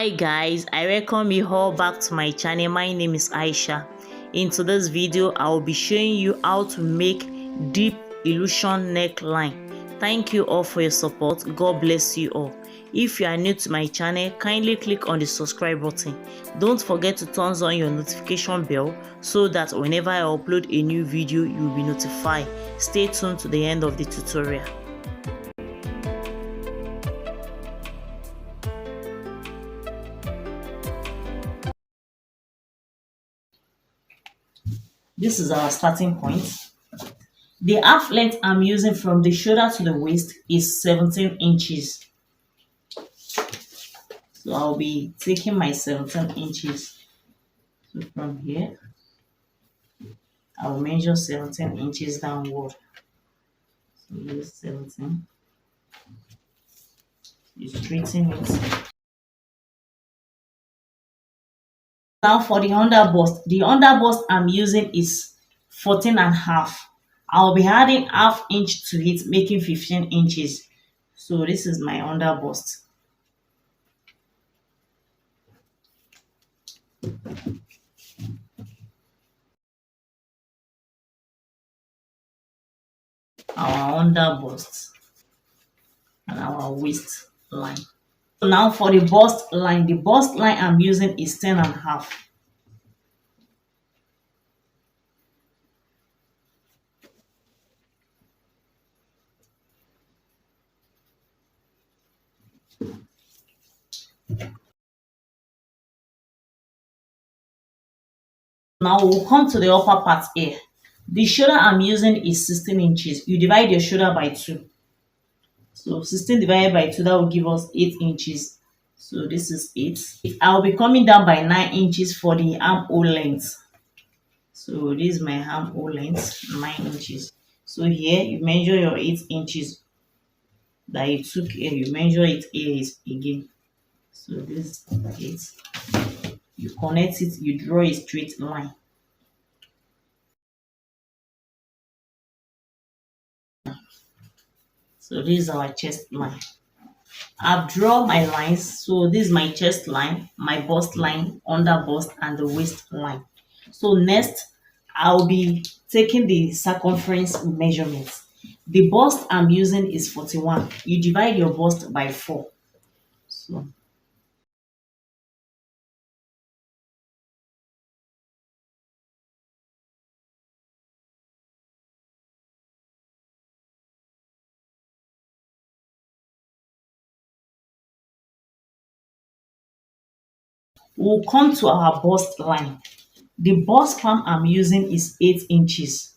Hi guys, I welcome you all back to my channel. My name is Aisha. In today's video, I will be showing you how to make deep illusion neckline. Thank you all for your support. God bless you all. If you are new to my channel, kindly click on the subscribe button. Don't forget to turn on your notification bell so that whenever I upload a new video, you will be notified. Stay tuned to the end of the tutorial. This is our starting point. The half length I'm using from the shoulder to the waist is 17 inches. So I'll be taking my 17 inches. So from here, I'll measure 17 inches downward. So here's 17. You straighten it. Now for the underbust I'm using is 14.5. I'll be adding half inch to it, making 15 inches. So this is my underbust. Our underbust and our waistline. So now for the bust line I'm using is 10.5. Now we'll come to the upper part here. The shoulder I'm using is 16 inches. You divide your shoulder by 2. So 16 divided by 2, that will give us 8 inches. So this is 8. I'll be coming down by 9 inches for the armhole length. So this is my armhole length, 9 inches. So here you measure your 8 inches that you took here. You measure it here again. So this is 8. You connect it, you draw a straight line. So this is our chest line. I've drawn my lines. So this is my chest line, my bust line, under bust, and the waist line. So next, I'll be taking the circumference measurements. The bust I'm using is 41. You divide your bust by 4. So we'll come to our bust line. The bust palm I'm using is 8 inches.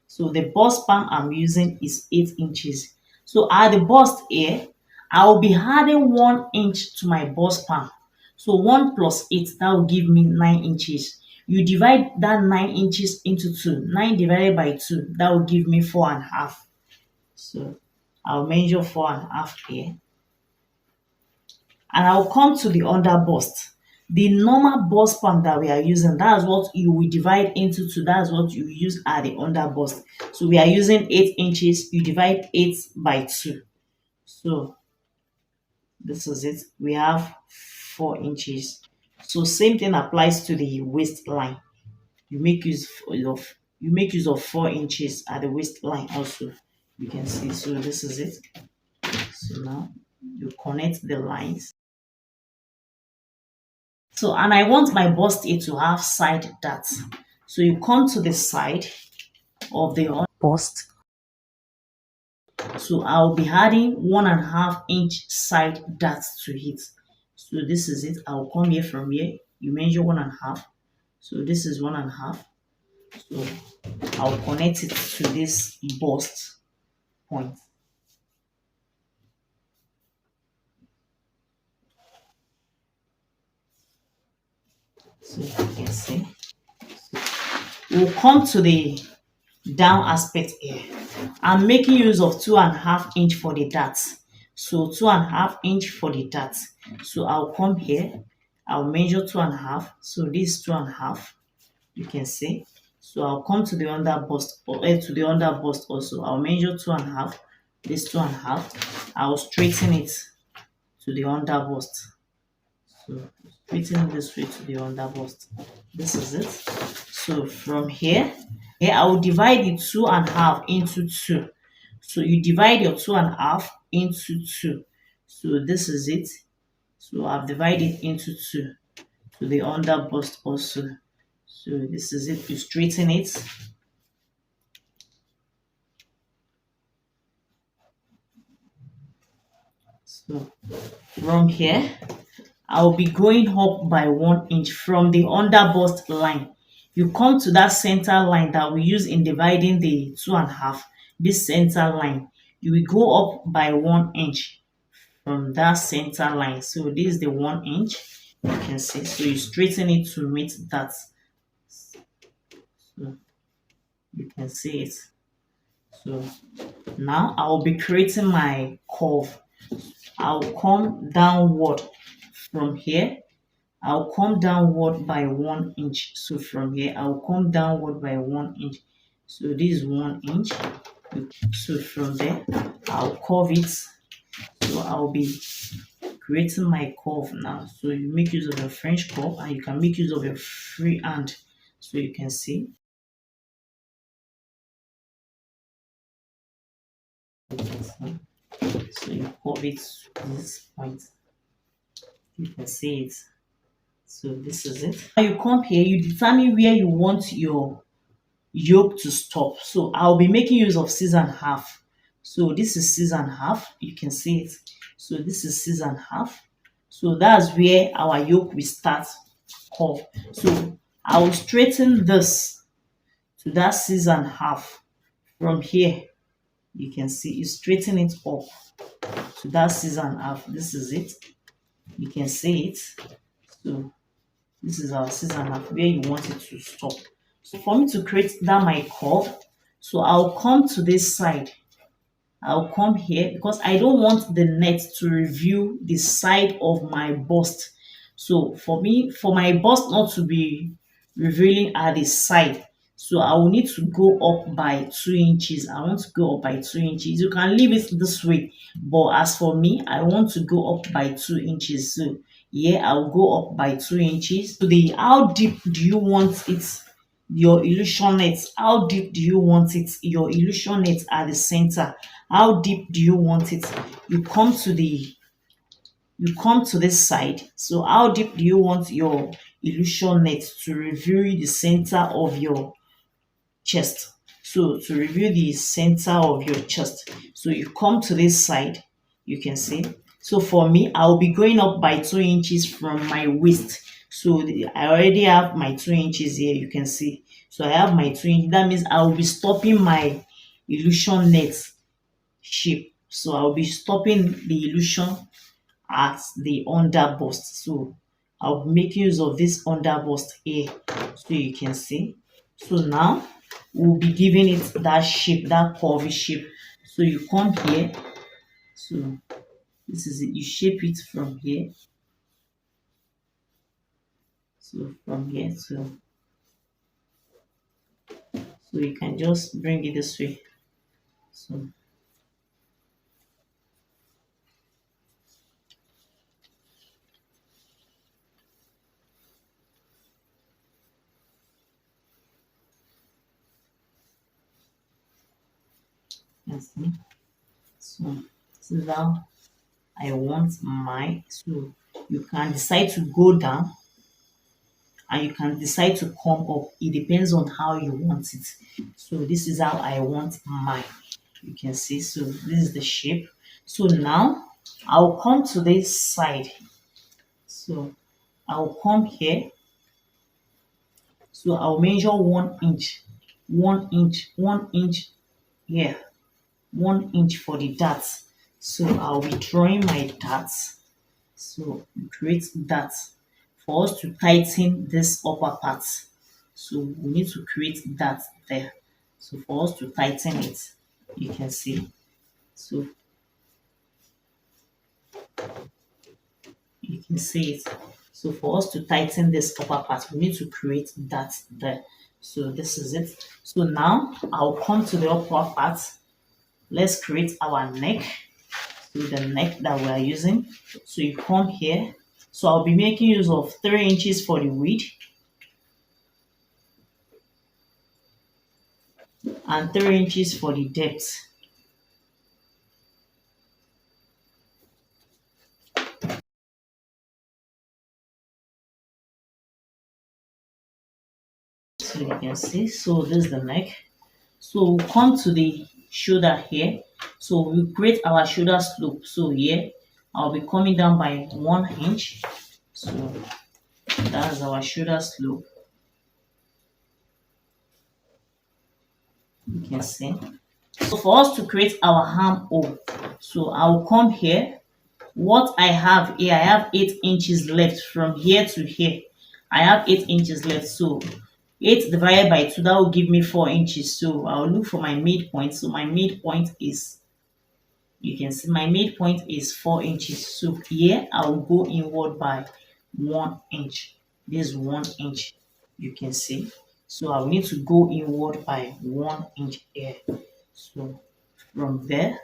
So the bust palm I'm using is 8 inches. So at the bust here, I will be adding 1 inch to my bust palm. So 1 plus 8, that will give me 9 inches. You divide that 9 inches into 2. 9 divided by 2, that will give me 4.5. So I'll measure 4.5 here. And I'll come to the under bust. The normal bust palm that we are using, that's what you will divide into 2. That's what you use at the under bust. So we are using 8 inches. You divide 8 by 2. So this is it. We have 4 inches. So same thing applies to the waistline. You make use of 4 inches at the waistline also. You can see. So this is it. So now you connect the lines. So, and I want my bust here to have side darts. So you come to the side of the bust. So I'll be adding 1.5 inch side darts to it. So this is it. I'll come here from here. You measure 1.5. So this is 1.5. So I'll connect it to this bust point. So you can see. We'll come to the down aspect here. I'm making use of 2.5 inch for the darts. So 2.5 inch for the darts. So I'll come here. I'll measure 2.5. So this is 2.5. You can see. So I'll come to the under bust also. I'll measure 2.5. This 2.5. I'll straighten it to the under bust. So straighten this way to the under bust. This is it. So from here I will divide the 2.5 into 2. So you divide your 2.5 into 2. So this is it. So I've divided into 2 to the under bust also. So this is it. You straighten it. So from here I'll be going up by 1 inch from the under bust line. You come to that center line that we use in dividing the 2.5. This center line, you will go up by 1 inch from that center line. So this is the 1 inch. You can see. So you straighten it to meet that. So you can see it. So now I will be creating my curve. I'll come downward from here. I'll come downward by 1 inch. So from here, I'll come downward by 1 inch. So this is 1 inch. So from there, I'll curve it. So I'll be creating my curve now. So you make use of a French curve and you can make use of a free hand. So you can see. So you curve it to this point. You can see it. So this is it. Now you come here, you determine where you want your yoke to stop. So I'll be making use of 6.5. So this is 6.5. You can see it. So this is 6.5. So that's where our yoke will start curve. So I will straighten this to that 6.5. From here, you can see you straighten it up to that 6.5. This is it. You can see it. So this is our 6.5 where you want it to stop. So for me to create that my curve, so I'll come to this side. I'll come here because I don't want the net to reveal the side of my bust. So for me, for my bust not to be revealing at the side, so I will need to go up by 2 inches. I want to go up by 2 inches. You can leave it this way, but as for me, I want to go up by 2 inches. So here I'll go up by 2 inches. So the how deep do you want it? Your illusion net, how deep do you want it? Your illusion net at the center, how deep do you want it? You come to this side. So how deep do you want your illusion net to reveal the center of your chest? So to reveal the center of your chest, so you come to this side. You can see. So for me, I'll be going up by 2 inches from my waist. So I already have my 2 inches here. You can see. So I have my 2 inches. That means I will be stopping my illusion net shape. So I'll be stopping the illusion at the under bust. So I'll be making use of this under bust here. So you can see. So now we'll be giving it that shape, that curvy shape. So you come here. So this is it. You shape it from here. So from here to, so you can just bring it this way. So let's see. So this is how I want my. So you can decide to go down and you can decide to come up. It depends on how you want it. So this is how I want mine. You can see. So this is the shape. So now I'll come to this side. So I'll come here. So I'll measure 1 inch, 1 inch, 1 inch here, 1 inch for the darts. So I'll be drawing my darts. So create darts for us to tighten this upper part. So we need to create that there. So for us to tighten it, you can see. So you can see it. So for us to tighten this upper part, we need to create that there. So this is it. So now I'll come to the upper part. Let's create our neck. So the neck that we are using. So you come here. So I'll be making use of 3 inches for the width and 3 inches for the depth. So you can see, so this is the neck. So we'll come to the shoulder here. So we'll create our shoulder slope. So here I'll be coming down by 1 inch. So that's our shoulder slope. You can see. So for us to create our armhole, so I'll come here. What I have here, I have 8 inches left from here to here. I have 8 inches left. So 8 divided by 2, that will give me 4 inches. So I'll look for my midpoint. So my midpoint is, you can see my midpoint is 4 inches. So here I'll go inward by 1 inch. This is 1 inch, you can see. So I'll need to go inward by 1 inch here. So from there,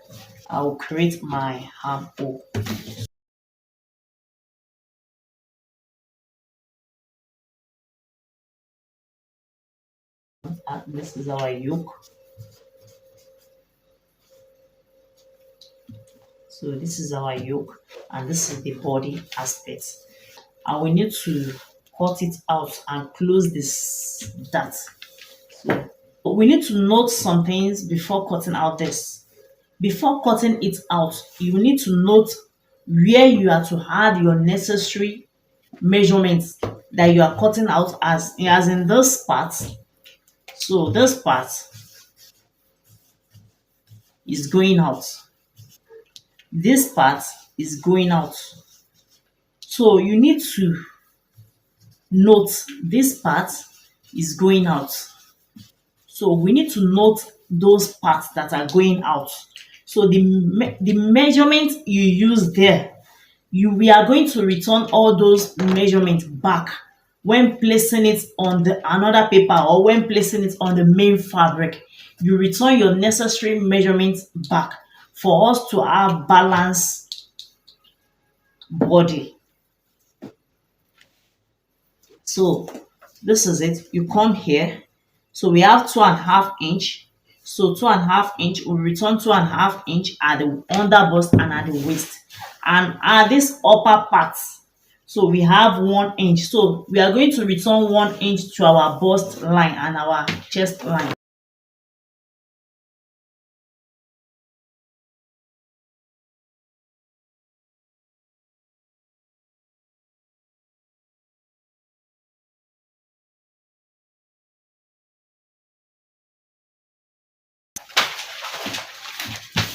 I'll create my armhole. This is our yoke. So this is our yoke, and this is the body aspect. And we need to cut it out and close this dart. So we need to note some things before cutting out this. Before cutting it out, you need to note where you are to add your necessary measurements that you are cutting out, as in this part. So this part is going out. This part is going out. So you need to note this part is going out. So we need to note those parts that are going out. So the measurement you use there, we are going to return all those measurements back when placing it on the another paper or when placing it on the main fabric. You return your necessary measurements back for us to have balanced body. So this is it. You come here. So we have 2.5 inch. So 2.5 inch, we return 2.5 inch at the under bust and at the waist. And at this upper part, so we have 1 inch. So we are going to return 1 inch to our bust line and our chest line.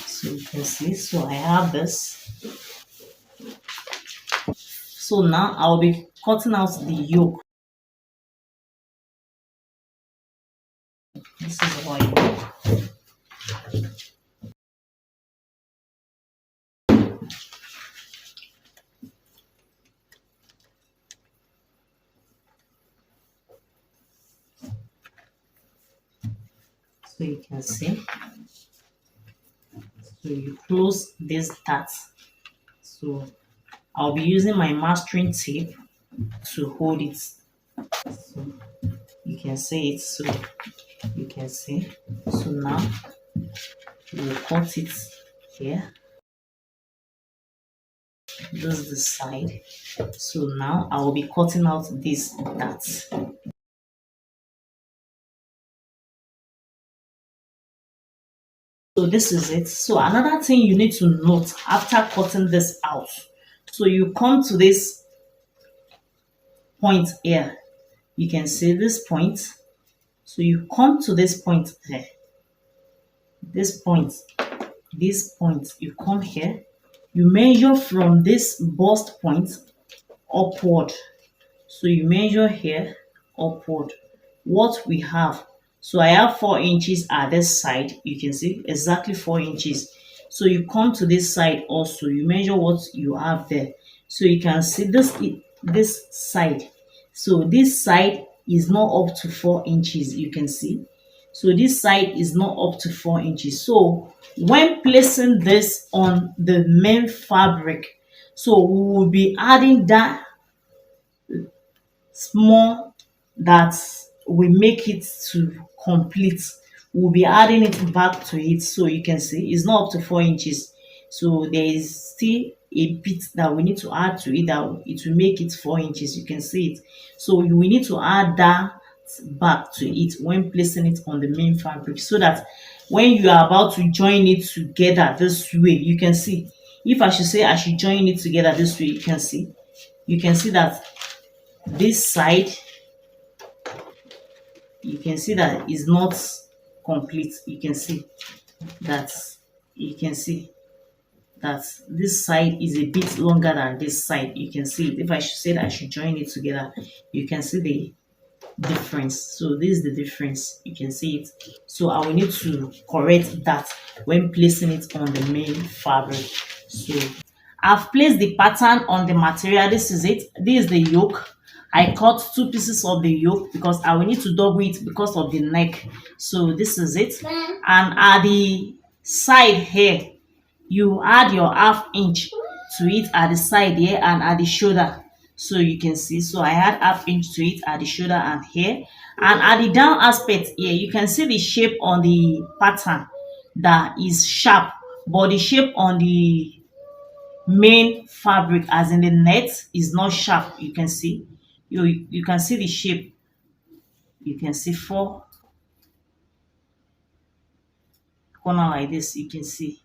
So you can see, so I have this. So now I'll be cutting out the yoke. This is our yoke. So you can see. So you close this dart. So I'll be using my mastering tape to hold it. So you can see it. So you can see. So now we'll cut it here. This is the side. So now I will be cutting out this dart. So this is it. So another thing you need to note after cutting this out. So you come to this point here. You can see this point. So you come to this point there. This point, you come here. You measure from this bust point upward. So you measure here upward. What we have. So I have 4 inches at this side. You can see exactly 4 inches. So you come to this side also. You measure what you have there. So you can see this side. So this side is not up to 4 inches. You can see. So this side is not up to 4 inches. So when placing this on the main fabric, so we will be adding that small that we make it to complete, we'll be adding it back to it. So you can see it's not up to 4 inches, so there is still a bit that we need to add to it that it will make it 4 inches. You can see it, so we need to add that back to it when placing it on the main fabric, so that when you are about to join it together this way, you can see, if I should say I should join it together this way, you can see that this side, you can see that is not complete. You can see that, you can see that this side is a bit longer than this side. You can see it. If I should say that I should join it together, you can see the difference. So this is the difference, you can see it. So I will need to correct that when placing it on the main fabric. So I've placed the pattern on the material. This is it. This is the yoke. I cut 2 pieces of the yoke because I will need to double it because of the neck. So this is it. And at the side here, you add your half-inch to it at the side here and at the shoulder. So you can see, so I had half-inch to it at the shoulder and here. And at the down aspect here, you can see the shape on the pattern that is sharp, but the shape on the main fabric, as in the net, is not sharp. You can see, you can see the shape. You can see 4 corners like this, you can see.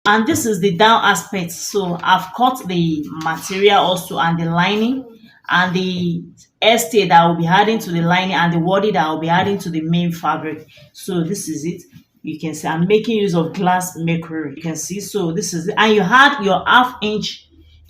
And this is the down aspect. So I've cut the material also, and the lining, and the stay that will be adding to the lining, and the wording that will be adding to the main fabric. So this is it. You can see I'm making use of glass mercury. You can see, so this is it. And you had your half-inch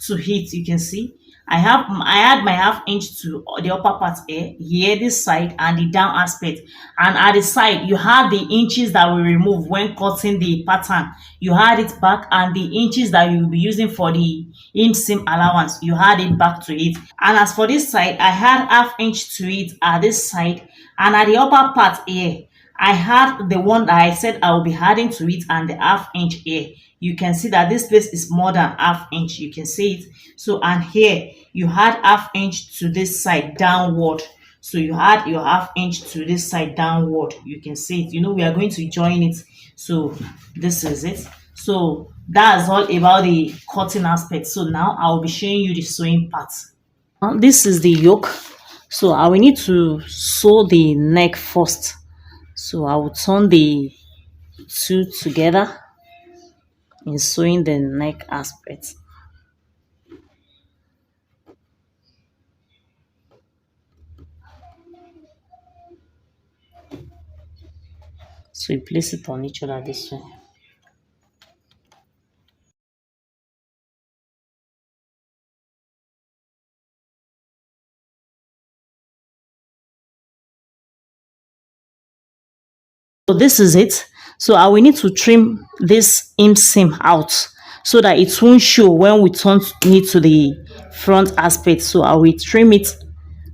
to hit. You can see I had my half-inch to the upper part here, this side, and the down aspect. And at the side, you had the inches that we remove when cutting the pattern. You had it back, and the inches that you will be using for the inseam allowance, you had it back to it. And as for this side, I had half-inch to it at this side, and at the upper part here, I had the one that I said I will be adding to it, and the half-inch here. You can see that this place is more than half-inch. You can see it. So, and here you had half-inch to this side downward. So you had your half-inch to this side downward. You can see it. We are going to join it. So this is it. So that's all about the cutting aspect. So now I will be showing you the sewing part. This is the yoke. So I will need to sew the neck first. So I will turn the two together in sewing the neck aspect. So you place it on each other this way. So this is it. So I will need to trim this inseam out so that it won't show when we turn it to the front aspect. So I will trim it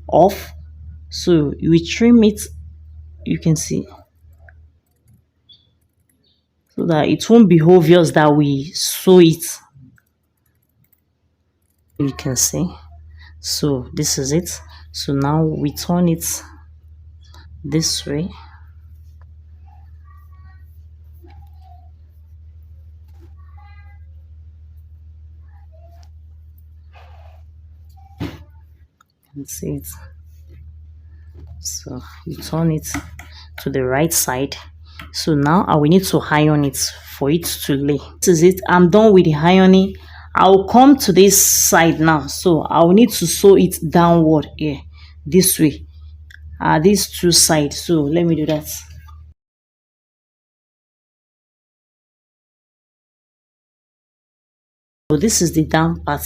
off. So you will trim it, you can see, so that it won't be obvious that we sew it. You can see. So this is it. So now we turn it this way. And see it. So you turn it to the right side. So now I will need to iron it for it to lay. This is it. I'm done with the ironing. I will come to this side now. So I will need to sew it downward here, this way. These two sides. So let me do that. So this is the down part.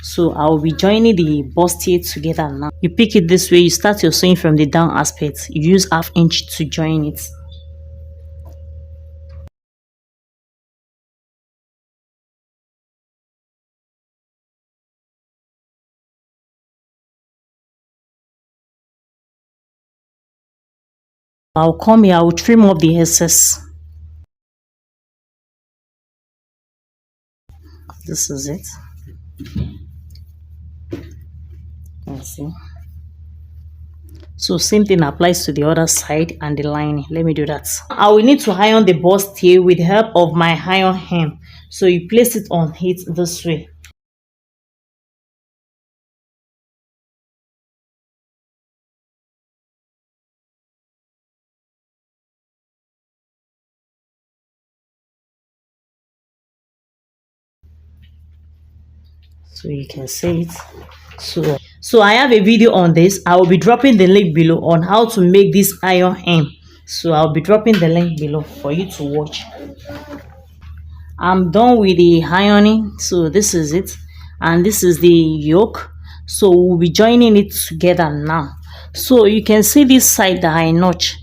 So I will be joining the bustier together now. You pick it this way. You start your sewing from the down aspect. You use half-inch to join it. I'll come here. I will trim up the excess. This is it. You can see. So same thing applies to the other side and the lining. Let me do that. I will need to iron the bustier with the help of my iron hem. So you place it on it this way. So you can see it. So I have a video on this. I will be dropping the link below on how to make this iron hem. So I'll be dropping the link below for you to watch. I'm done with the ironing. So this is it, and this is the yoke. So we'll be joining it together now. So you can see this side that I notch.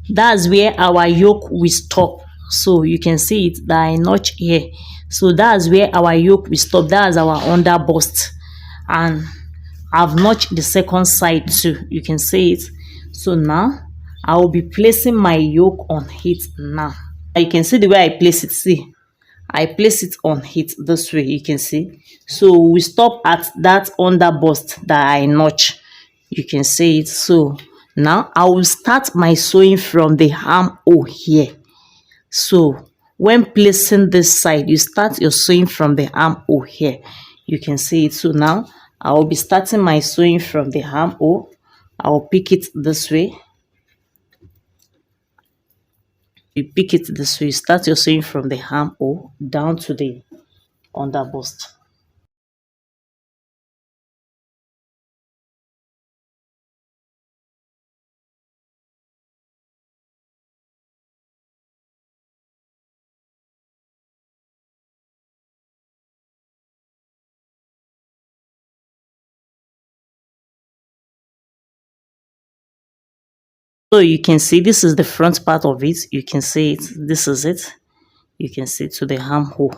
That's where our yoke will stop. So you can see it that I notch here. So that's where our yoke will stop. That's our under bust, and I've notched the second side too. You can see it. So now I will be placing my yoke on it now. You can see the way I place it. See, I place it on it this way. You can see. So we stop at that under bust that I notch. You can see it. So now I will start my sewing from the armhole here. So when placing this side, you start your sewing from the armhole here. You can see it. So now I will be starting my sewing from the armhole. I will pick it this way. You pick it this way. You start your sewing from the armhole down to the under bust. So you can see this is the front part of it. You can see it. This is it. You can see to the armhole.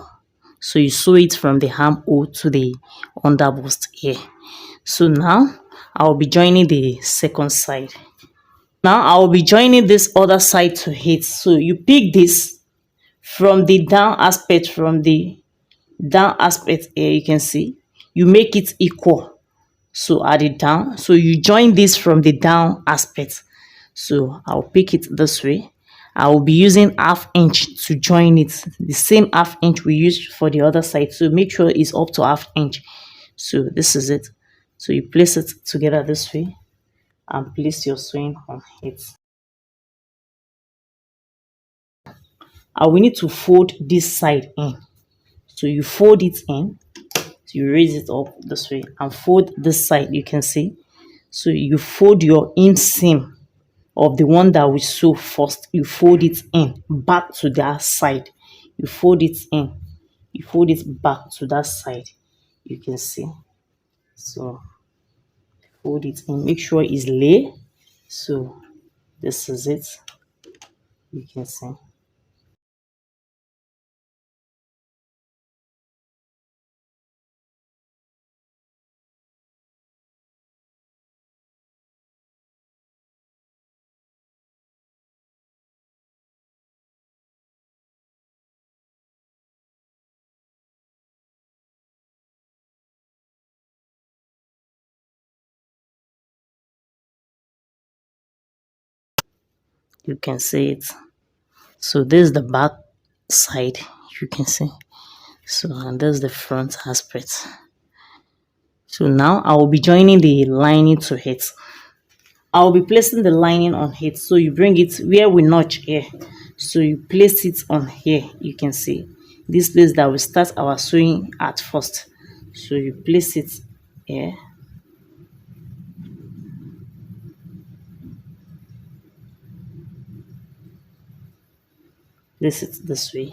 So you sew it from the armhole to the under bust here. So now I'll be joining the second side. Now I'll be joining this other side to it. So you pick this from the down aspect, here. You can see you make it equal. So at the down, so you join this from the down aspect. So I'll pick it this way. I will be using ½ inch to join it, the same ½ inch we used for the other side. So make sure it's up to ½ inch. So this is it. So you place it together this way and place your sewing on it. I will need to fold this side in. So you fold it in. So you raise it up this way and fold this side. You can see. So you fold your inseam of the one that we sew first. You fold it in back to that side. You fold it in. You fold it back to that side. You can see. So fold it in. Make sure it's lay. So this is it. You can see. You can see it. So this is the back side. You can see. So and there's the front aspect. So now I will be joining the lining to it. I will be placing the lining on it. So you bring it where we notch here. So you place it on here. You can see this place that we start our sewing at first. So you place it here. Place it this way.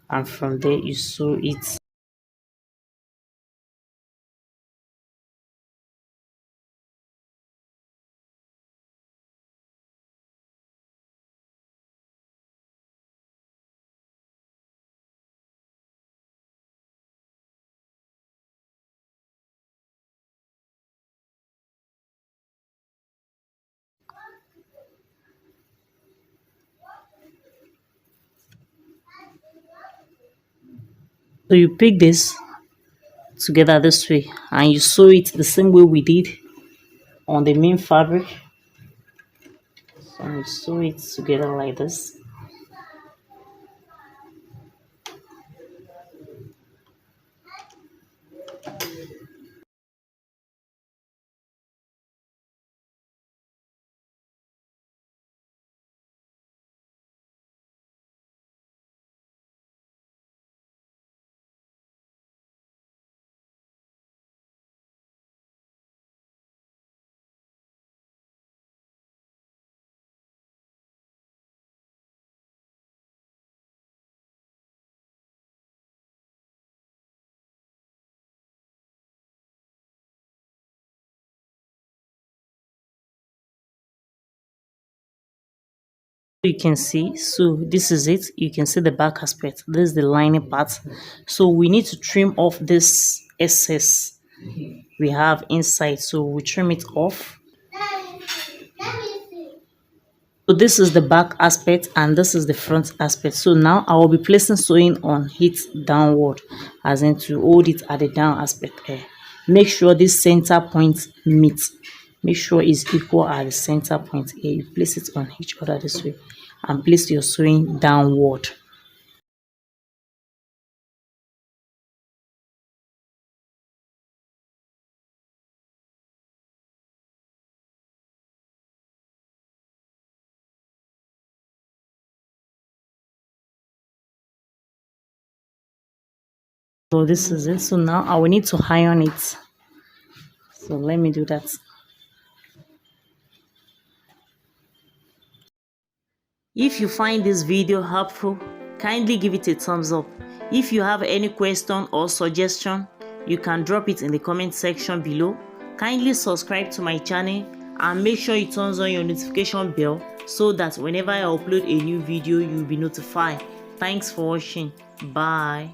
And from there you sew it. So you pick this together this way and you sew it the same way we did on the main fabric. So I sew it together like this. You can see, so this is it. You can see the back aspect. This is the lining part. So we need to trim off this excess we have inside, so we trim it off. So this is the back aspect and this is the front aspect. So now I will be placing sewing on it downward, as in to hold it at the down aspect here. Make sure this center point meets. Make sure it's equal at the center point here. You place it on each other this way and place your sewing downward. So this is it. So now I will need to iron it. So let me do that. If you find this video helpful, kindly give it a thumbs up. If you have any question or suggestion, you can drop it in the comment section below. Kindly subscribe to my channel and make sure you turn on your notification bell so that whenever I upload a new video, you'll be notified. Thanks for watching. Bye.